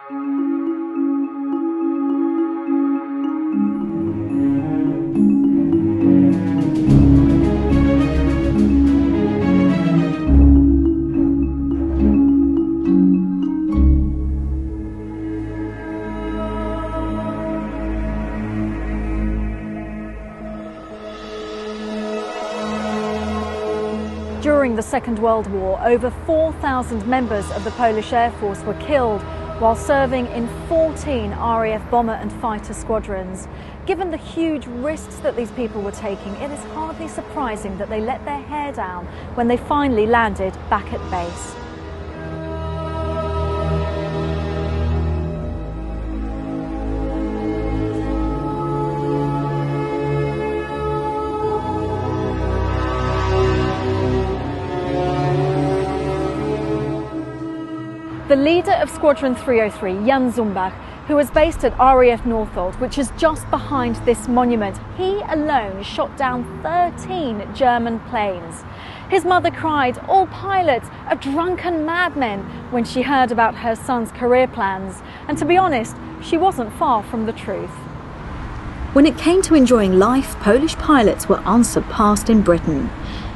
During the Second World War, over 4,000 members of the Polish Air Force were killed while serving in 14 RAF bomber and fighter squadrons. Given the huge risks that these people were taking, it is hardly surprising that they let their hair down when they finally landed back at base. The leader of Squadron 303, Jan Zumbach, who was based at RAF Northolt, which is just behind this monument, he alone shot down 13 German planes. His mother cried, "All pilots are drunken madmen," when she heard about her son's career plans. And to be honest, she wasn't far from the truth. When it came to enjoying life, Polish pilots were unsurpassed in Britain.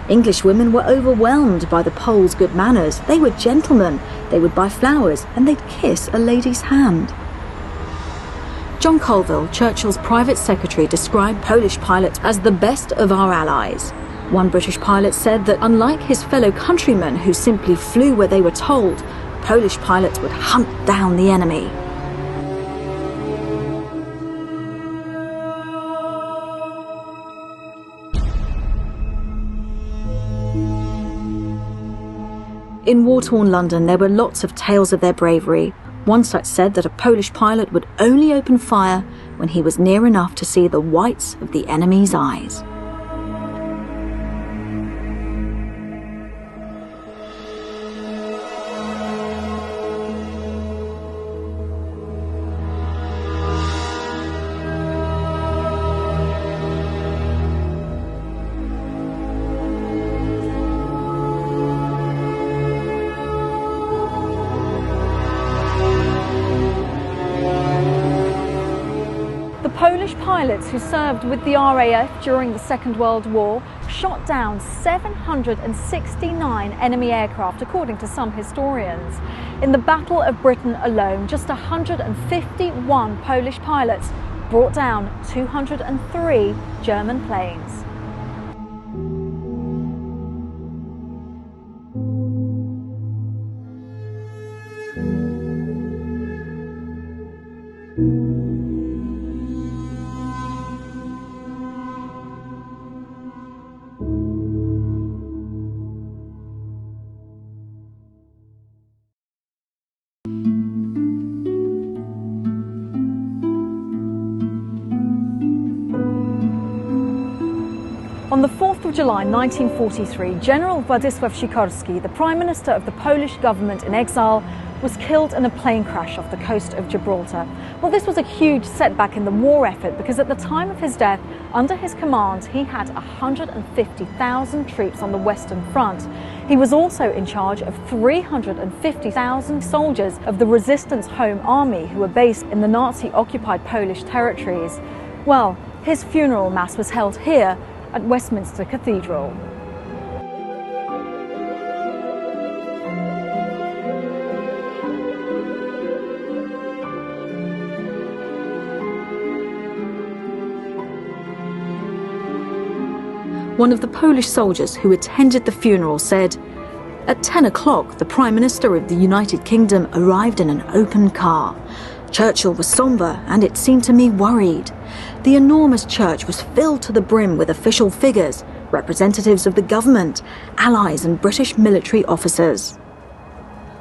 English women were overwhelmed by the Poles' good manners. They were gentlemen, they would buy flowers, and they'd kiss a lady's hand. John Colville, Churchill's private secretary, described Polish pilots as the best of our allies. One British pilot said that unlike his fellow countrymen who simply flew where they were told, Polish pilots would hunt down the enemy. In war-torn London, there were lots of tales of their bravery. One such said that a Polish pilot would only open fire when he was near enough to see the whites of the enemy's eyes. Polish pilots who served with the RAF during the Second World War shot down 769 enemy aircraft, according to some historians. In the Battle of Britain alone, just 151 Polish pilots brought down 203 German planes. On the 4th of July 1943, General Władysław Sikorski, the Prime Minister of the Polish government in exile, was killed in a plane crash off the coast of Gibraltar. Well, this was a huge setback in the war effort because at the time of his death, under his command, he had 150,000 troops on the Western Front. He was also in charge of 350,000 soldiers of the Resistance Home Army who were based in the Nazi-occupied Polish territories. Well, his funeral mass was held here at Westminster Cathedral. One of the Polish soldiers who attended the funeral said, "At 10 o'clock, the Prime Minister of the United Kingdom arrived in an open car. Churchill was sombre and it seemed to me worried. The enormous church was filled to the brim with official figures, representatives of the government, allies and British military officers."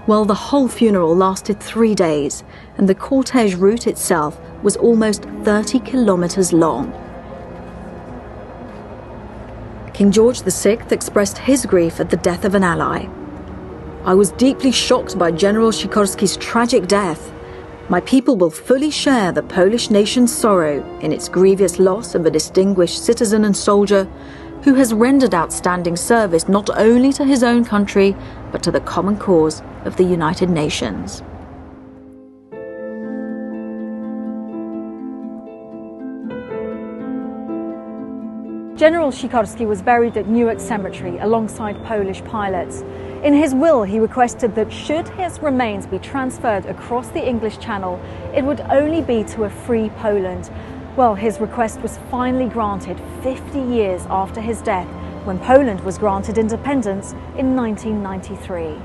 Well, the whole funeral lasted 3 days and the cortege route itself was almost 30 kilometres long. King George VI expressed his grief at the death of an ally. "I was deeply shocked by General Sikorski's tragic death. My people will fully share the Polish nation's sorrow in its grievous loss of a distinguished citizen and soldier who has rendered outstanding service not only to his own country, but to the common cause of the United Nations." General Sikorski was buried at Newark Cemetery alongside Polish pilots. In his will, he requested that should his remains be transferred across the English Channel, it would only be to a free Poland. Well, his request was finally granted 50 years after his death, when Poland was granted independence in 1993.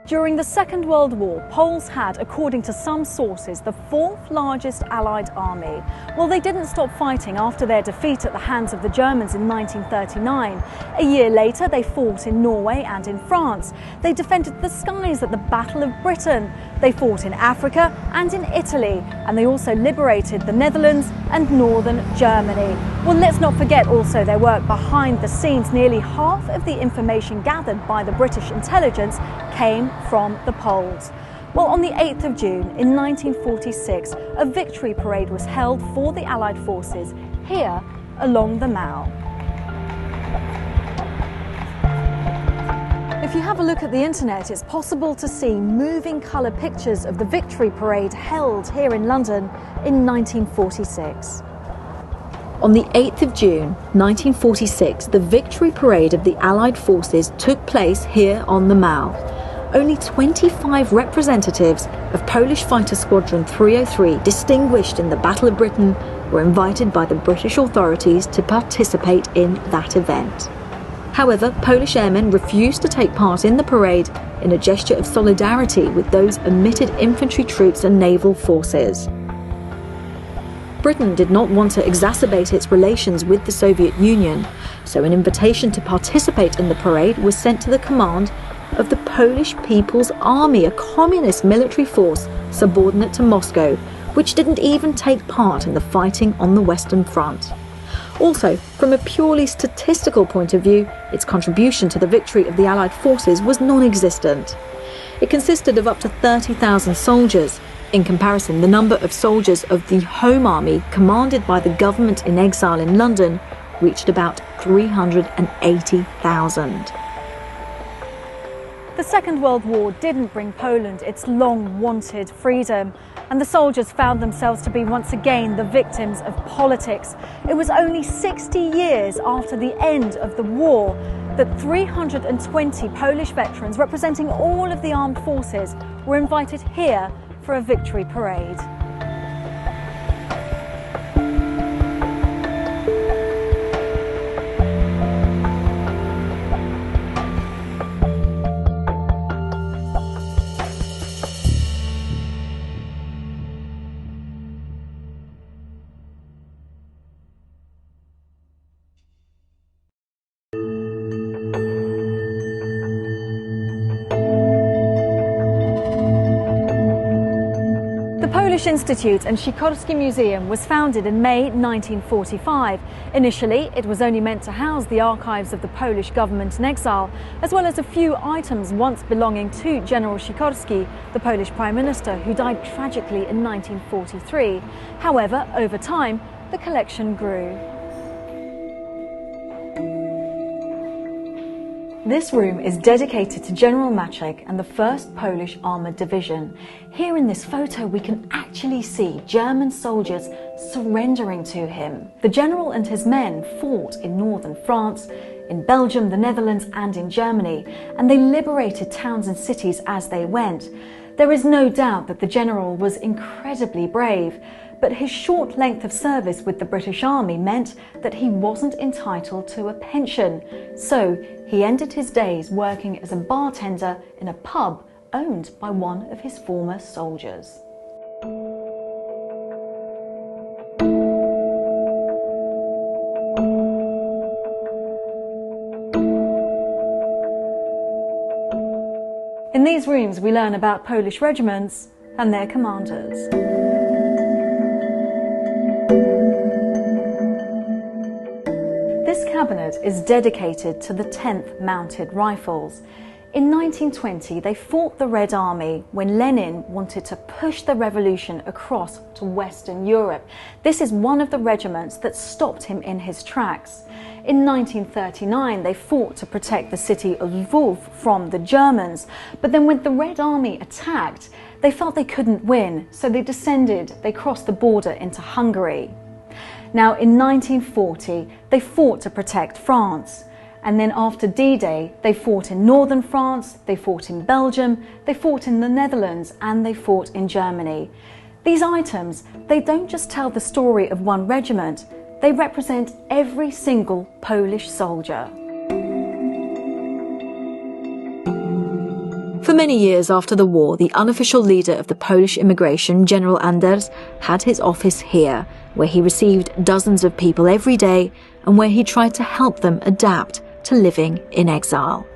During the Second World War, Poles had, according to some sources, the fourth largest Allied army. Well, they didn't stop fighting after their defeat at the hands of the Germans in 1939. A year later, they fought in Norway and in France. They defended the skies at the Battle of Britain. They fought in Africa and in Italy. And they also liberated the Netherlands and northern Germany. Well, let's not forget also their work behind the scenes. Nearly half of the information gathered by the British intelligence came from the Poles. Well, on the 8th of June in 1946, a victory parade was held for the Allied forces here along the Mall. If you have a look at the internet, it's possible to see moving colour pictures of the victory parade held here in London in 1946. On the 8th of June 1946, the victory parade of the Allied forces took place here on the Mall. Only 25 representatives of Polish Fighter Squadron 303, distinguished in the Battle of Britain, were invited by the British authorities to participate in that event. However, Polish airmen refused to take part in the parade in a gesture of solidarity with those omitted infantry troops and naval forces. Britain did not want to exacerbate its relations with the Soviet Union, so an invitation to participate in the parade was sent to the command of the Polish People's Army, a communist military force subordinate to Moscow, which didn't even take part in the fighting on the Western Front. Also, from a purely statistical point of view, its contribution to the victory of the Allied forces was non-existent. It consisted of up to 30,000 soldiers. In comparison, the number of soldiers of the Home Army, commanded by the government in exile in London, reached about 380,000. The Second World War didn't bring Poland its long-wanted freedom, and the soldiers found themselves to be once again the victims of politics. It was only 60 years after the end of the war that 320 Polish veterans, representing all of the armed forces, were invited here for a victory parade. The Polish Institute and Sikorski Museum was founded in May 1945. Initially, it was only meant to house the archives of the Polish government in exile, as well as a few items once belonging to General Sikorski, the Polish Prime Minister, who died tragically in 1943. However, over time, the collection grew. This room is dedicated to General Maciek and the 1st Polish Armoured Division. Here in this photo we can actually see German soldiers surrendering to him. The general and his men fought in northern France, in Belgium, the Netherlands and in Germany, and they liberated towns and cities as they went. There is no doubt that the general was incredibly brave, but his short length of service with the British Army meant that he wasn't entitled to a pension. So he ended his days working as a bartender in a pub owned by one of his former soldiers. In these rooms we learn about Polish regiments and their commanders. This cabinet is dedicated to the 10th Mounted Rifles. In 1920, they fought the Red Army when Lenin wanted to push the revolution across to Western Europe. This is one of the regiments that stopped him in his tracks. In 1939, they fought to protect the city of Lvov from the Germans. But then when the Red Army attacked, they felt they couldn't win, so they they crossed the border into Hungary. Now, in 1940, they fought to protect France. And then after D-Day, they fought in northern France, they fought in Belgium, they fought in the Netherlands, and they fought in Germany. These items, they don't just tell the story of one regiment, they represent every single Polish soldier. For many years after the war, the unofficial leader of the Polish immigration, General Anders, had his office here, where he received dozens of people every day and where he tried to help them adapt to living in exile.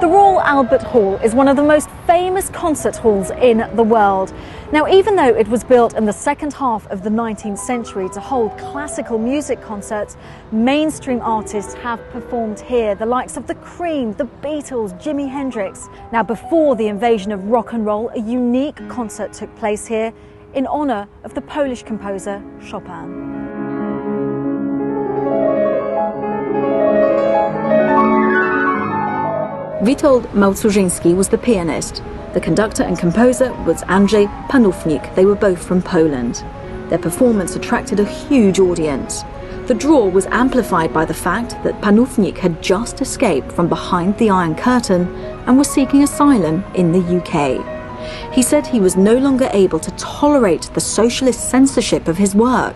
The Royal Albert Hall is one of the most famous concert halls in the world. Now, even though it was built in the second half of the 19th century to hold classical music concerts, mainstream artists have performed here, the likes of the Cream, the Beatles, Jimi Hendrix. Now, before the invasion of rock and roll, a unique concert took place here in honor of the Polish composer Chopin. Witold Małcużyński was the pianist. The conductor and composer was Andrzej Panównik. They were both from Poland. Their performance attracted a huge audience. The draw was amplified by the fact that Panównik had just escaped from behind the Iron Curtain and was seeking asylum in the UK. He said he was no longer able to tolerate the socialist censorship of his work.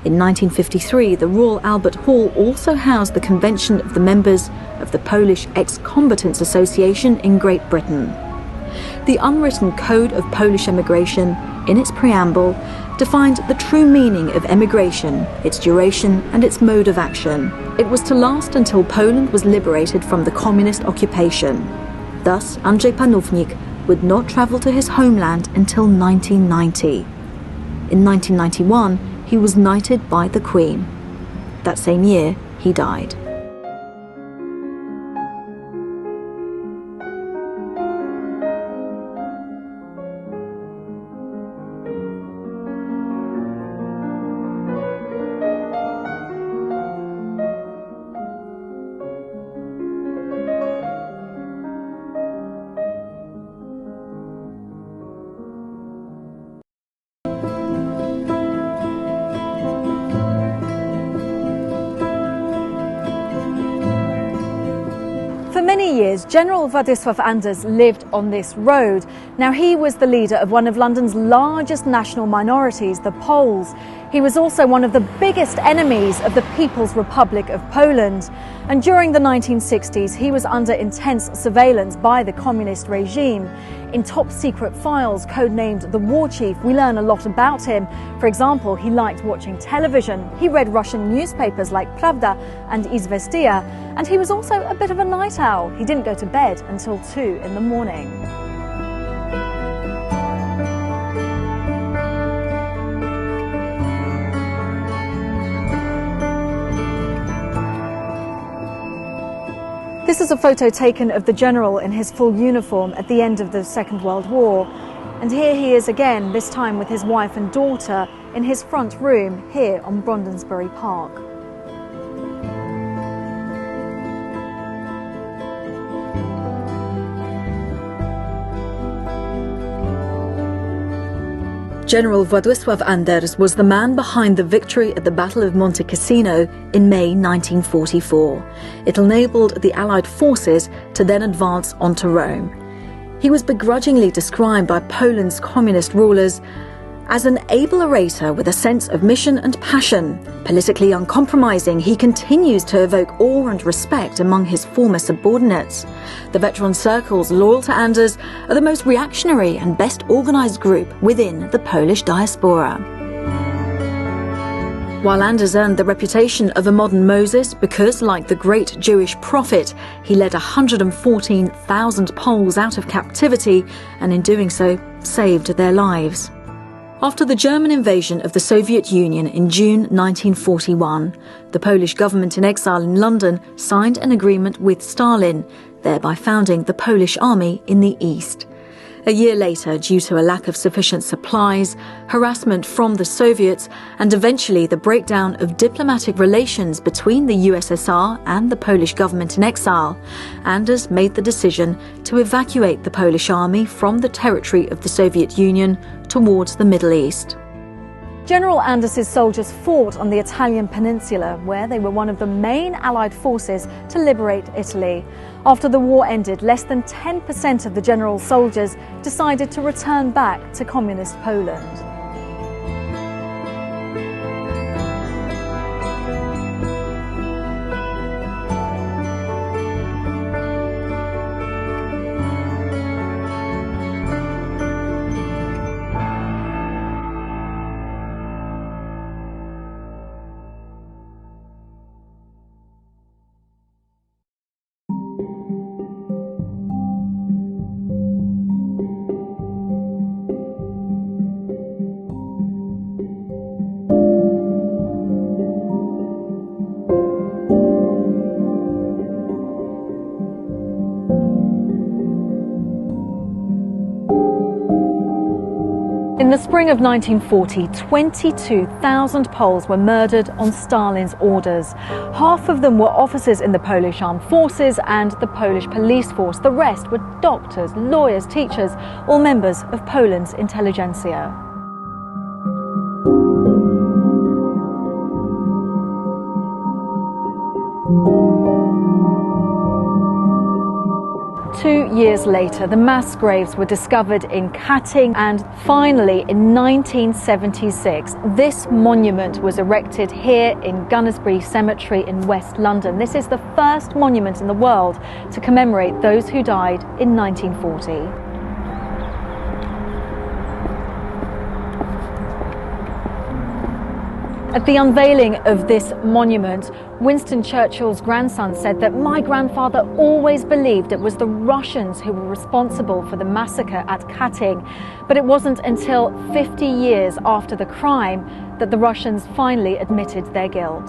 In 1953, the Royal Albert Hall also housed the convention of the members of the Polish Ex-Combatants Association in Great Britain. The unwritten code of Polish emigration, in its preamble, defined the true meaning of emigration, its duration and its mode of action. It was to last until Poland was liberated from the communist occupation. Thus, Andrzej Panównik would not travel to his homeland until 1990. In 1991, he was knighted by the Queen. That same year, he died. For many years, General Władysław Anders lived on this road. Now, he was the leader of one of London's largest national minorities, the Poles. He was also one of the biggest enemies of the People's Republic of Poland. And during the 1960s, he was under intense surveillance by the communist regime. In top-secret files, codenamed the War Chief, we learn a lot about him. For example, he liked watching television. He read Russian newspapers like Pravda and Izvestia. And he was also a bit of a night owl. He didn't go to bed until 2 in the morning. This is a photo taken of the general in his full uniform at the end of the Second World War. And here he is again, this time with his wife and daughter, in his front room here on Brondonsbury Park. General Władysław Anders was the man behind the victory at the Battle of Monte Cassino in May 1944. It enabled the Allied forces to then advance onto Rome. He was begrudgingly described by Poland's communist rulers As an able orator with a sense of mission and passion, politically uncompromising, he continues to evoke awe and respect among his former subordinates. The veteran circles loyal to Anders are the most reactionary and best organised group within the Polish diaspora. While Anders earned the reputation of a modern Moses because, like the great Jewish prophet, he led 114,000 Poles out of captivity and in doing so saved their lives. After the German invasion of the Soviet Union in June 1941, the Polish government in exile in London signed an agreement with Stalin, thereby founding the Polish Army in the East. A year later, due to a lack of sufficient supplies, harassment from the Soviets, and eventually the breakdown of diplomatic relations between the USSR and the Polish government in exile, Anders made the decision to evacuate the Polish army from the territory of the Soviet Union towards the Middle East. General Anders' soldiers fought on the Italian peninsula, where they were one of the main Allied forces to liberate Italy. After the war ended, less than 10% of the general's soldiers decided to return back to communist Poland. In the spring of 1940, 22,000 Poles were murdered on Stalin's orders. Half of them were officers in the Polish armed forces and the Polish police force. The rest were doctors, lawyers, teachers, all members of Poland's intelligentsia. Two years later, the mass graves were discovered in Katyń, and finally in 1976, this monument was erected here in Gunnersbury Cemetery in West London. This is the first monument in the world to commemorate those who died in 1940. At the unveiling of this monument, Winston Churchill's grandson said that my grandfather always believed it was the Russians who were responsible for the massacre at Katyń, but it wasn't until 50 years after the crime that the Russians finally admitted their guilt.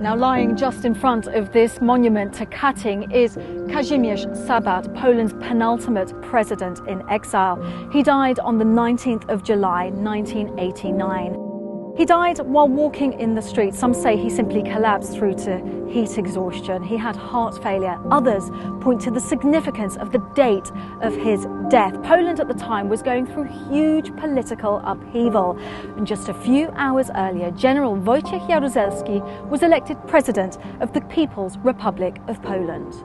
Now, lying just in front of this monument to Katyń is Kazimierz Sabat, Poland's penultimate president in exile. He died on the 19th of July, 1989. He died while walking in the street. Some say he simply collapsed through to heat exhaustion. He had heart failure. Others point to the significance of the date of his death. Poland at the time was going through huge political upheaval. And just a few hours earlier, General Wojciech Jaruzelski was elected president of the People's Republic of Poland.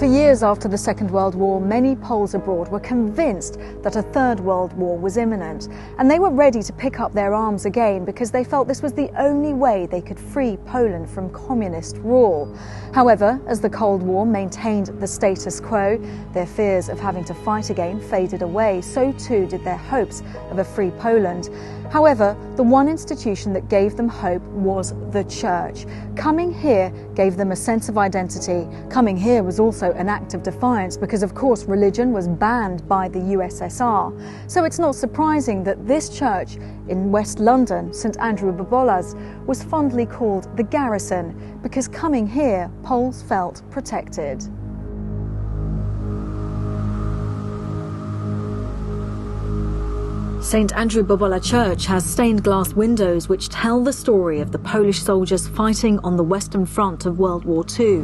For years after the Second World War, many Poles abroad were convinced that a Third World War was imminent, and they were ready to pick up their arms again because they felt this was the only way they could free Poland from communist rule. However, as the Cold War maintained the status quo, their fears of having to fight again faded away. So too did their hopes of a free Poland. However, the one institution that gave them hope was the church. Coming here gave them a sense of identity. Coming here was also an act act of defiance because, of course, religion was banned by the USSR. So it's not surprising that this church in West London, St Andrew Bobola's, was fondly called the Garrison because coming here, Poles felt protected. St Andrew Bobola Church has stained glass windows which tell the story of the Polish soldiers fighting on the Western Front of World War II.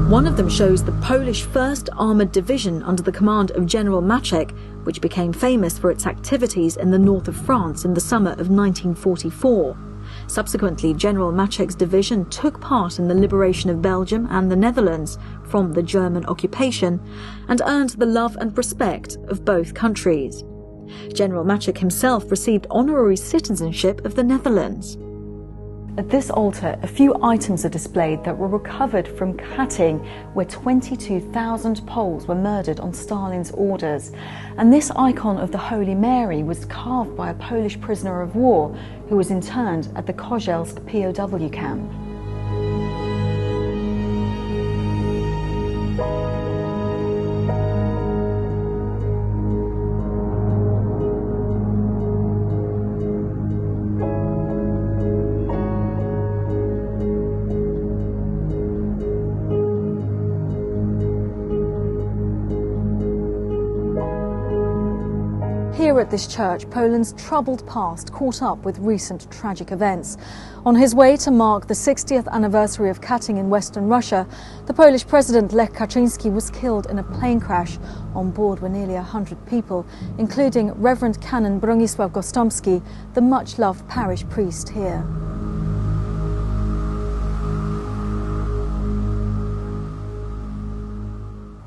One of them shows the Polish 1st Armoured Division under the command of General Maczek, which became famous for its activities in the north of France in the summer of 1944. Subsequently, General Maczek's division took part in the liberation of Belgium and the Netherlands from the German occupation and earned the love and respect of both countries. General Maczek himself received honorary citizenship of the Netherlands. At this altar, a few items are displayed that were recovered from Katyń, where 22,000 Poles were murdered on Stalin's orders. And this icon of the Holy Mary was carved by a Polish prisoner of war who was interned at the Kozielsk POW camp. Here at this church, Poland's troubled past caught up with recent tragic events. On his way to mark the 60th anniversary of Katyń in Western Russia, the Polish President Lech Kaczyński was killed in a plane crash. On board were nearly 100 people, including Reverend Canon Bronisław Gostomski, the much-loved parish priest here.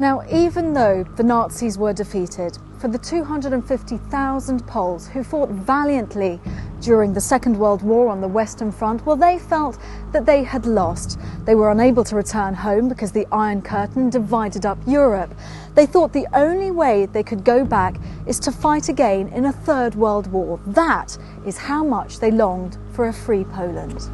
Now, even though the Nazis were defeated, for the 250,000 Poles who fought valiantly during the Second World War on the Western Front, well, they felt that they had lost. They were unable to return home because the Iron Curtain divided up Europe. They thought the only way they could go back is to fight again in a Third World War. That is how much they longed for a free Poland.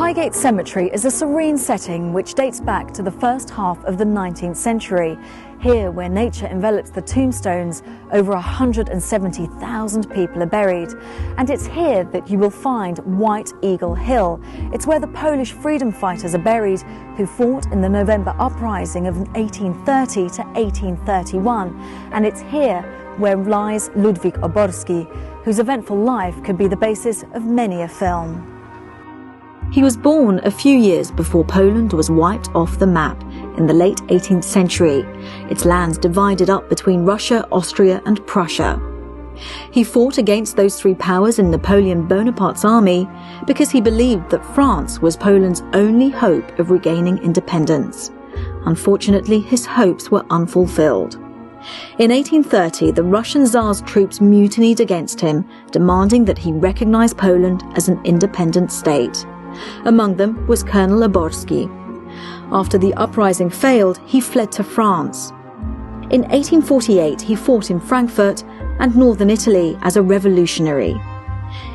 Highgate Cemetery is a serene setting which dates back to the first half of the 19th century. Here, where nature envelops the tombstones, over 170,000 people are buried. And it's here that you will find White Eagle Hill. It's where the Polish freedom fighters are buried who fought in the November Uprising of 1830 to 1831. And it's here where lies Ludwik Oborski, whose eventful life could be the basis of many a film. He was born a few years before Poland was wiped off the map in the late 18th century, its lands divided up between Russia, Austria and Prussia. He fought against those three powers in Napoleon Bonaparte's army because he believed that France was Poland's only hope of regaining independence. Unfortunately, his hopes were unfulfilled. In 1830, the Russian Tsar's troops mutinied against him, demanding that he recognize Poland as an independent state. Among them was Colonel Oborski. After the uprising failed, he fled to France. In 1848, he fought in Frankfurt and northern Italy as a revolutionary.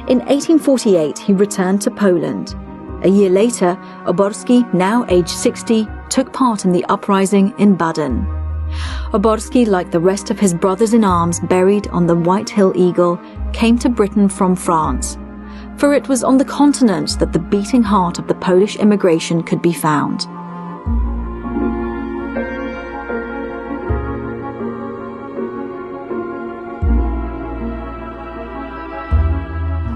In 1848, he returned to Poland. A year later, Oborski, now aged 60, took part in the uprising in Baden. Oborski, like the rest of his brothers in arms buried on the White Hill Eagle, came to Britain from France. For it was on the continent that the beating heart of the Polish immigration could be found.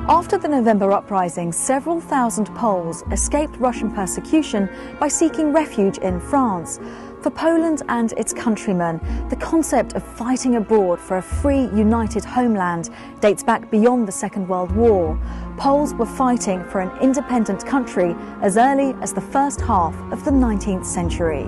After the November Uprising, several thousand Poles escaped Russian persecution by seeking refuge in France. For Poland and its countrymen, the concept of fighting abroad for a free, united homeland dates back beyond the Second World War. Poles were fighting for an independent country as early as the first half of the 19th century.